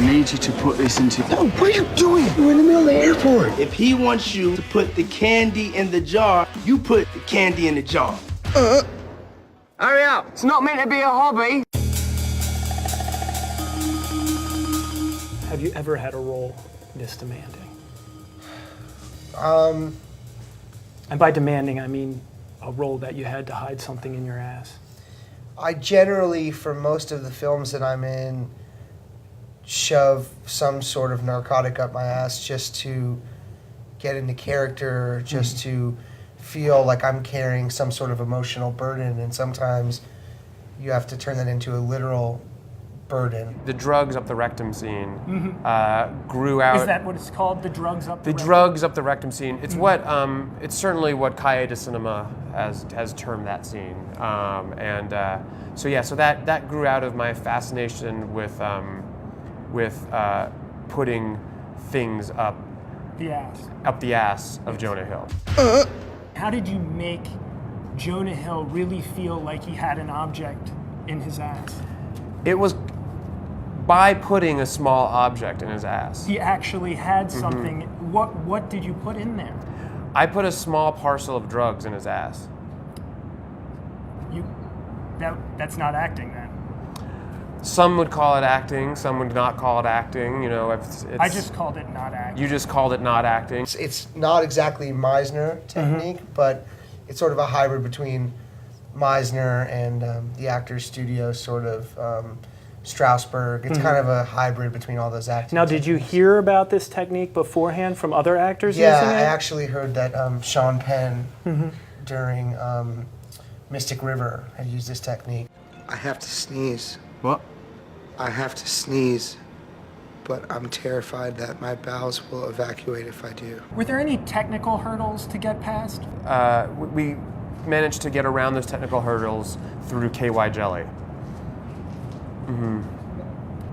I need you to put this into... No, what are you doing? We're in the middle of the airport. If he wants you to put the candy in the jar, you put the candy in the jar. Hurry up. It's not meant to be a hobby. Have you ever had a role this demanding? And by demanding, I mean a role that you had to hide something in your ass. I generally, for most of the films that I'm in, shove some sort of narcotic up my ass just to get into character, just to feel like I'm carrying some sort of emotional burden, and sometimes you have to turn that into a literal burden. The drugs up the rectum scene grew out. Is that what it's called? The drugs up the rectum? Drugs up the rectum scene. It's what it's certainly what Cahiers de Cinema has termed that scene. So that grew out of my fascination with putting things up the ass of Jonah Hill. How did you make Jonah Hill really feel like he had an object in his ass? It was by putting a small object in his ass. He actually had something. What did you put in there? I put a small parcel of drugs in his ass. That's not acting then. Some would call it acting, some would not call it acting. You know, I just called it not acting. You just called it not acting. It's not exactly Meisner technique, but it's sort of a hybrid between Meisner and the Actors Studio sort of Strasberg. It's kind of a hybrid between all those acting Now, did you hear about this technique beforehand from other actors Yeah, using it? I actually heard that Sean Penn during Mystic River had used this technique. I have to sneeze. What? I have to sneeze, but I'm terrified that my bowels will evacuate if I do. Were there any technical hurdles to get past? We managed to get around those technical hurdles through KY jelly.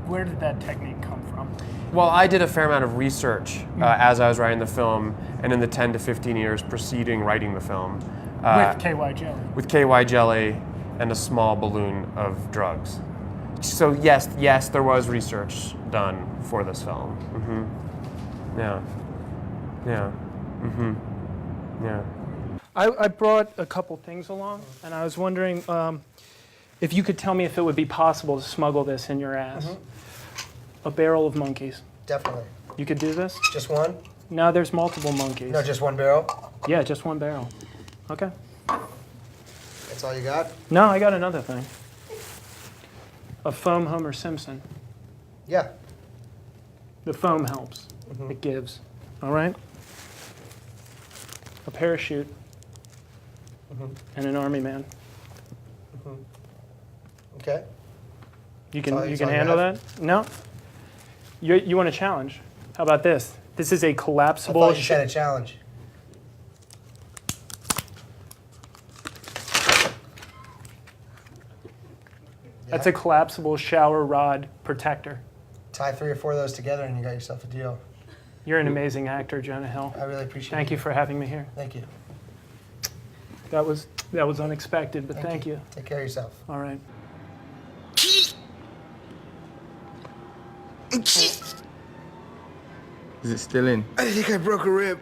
Where did that technique come from? Well, I did a fair amount of research as I was writing the film, and in the 10 to 15 years preceding writing the film. With KY jelly? With KY jelly and a small balloon of drugs. So yes, there was research done for this film. Yeah. I brought a couple things along, and I was wondering if you could tell me if it would be possible to smuggle this in your ass. A barrel of monkeys. Definitely. You could do this? Just one? No, there's multiple monkeys. No, just one barrel? Yeah, just one barrel. Okay. That's all you got? No, I got another thing. A foam Homer Simpson. Yeah. The foam helps. It gives. All right? A parachute. And an army man. Okay. You can That's all you handle have? that? No? You want a challenge? How about this? This is a I collapsible... thought you said a challenge. That's a collapsible shower rod protector. Tie 3 or 4 of those together and you got yourself a deal. You're an amazing actor, Jonah Hill. I really appreciate it. Thank you for having me here. Thank you. That was unexpected, but thank you. Take care of yourself. All right. Is it still in? I think I broke a rib.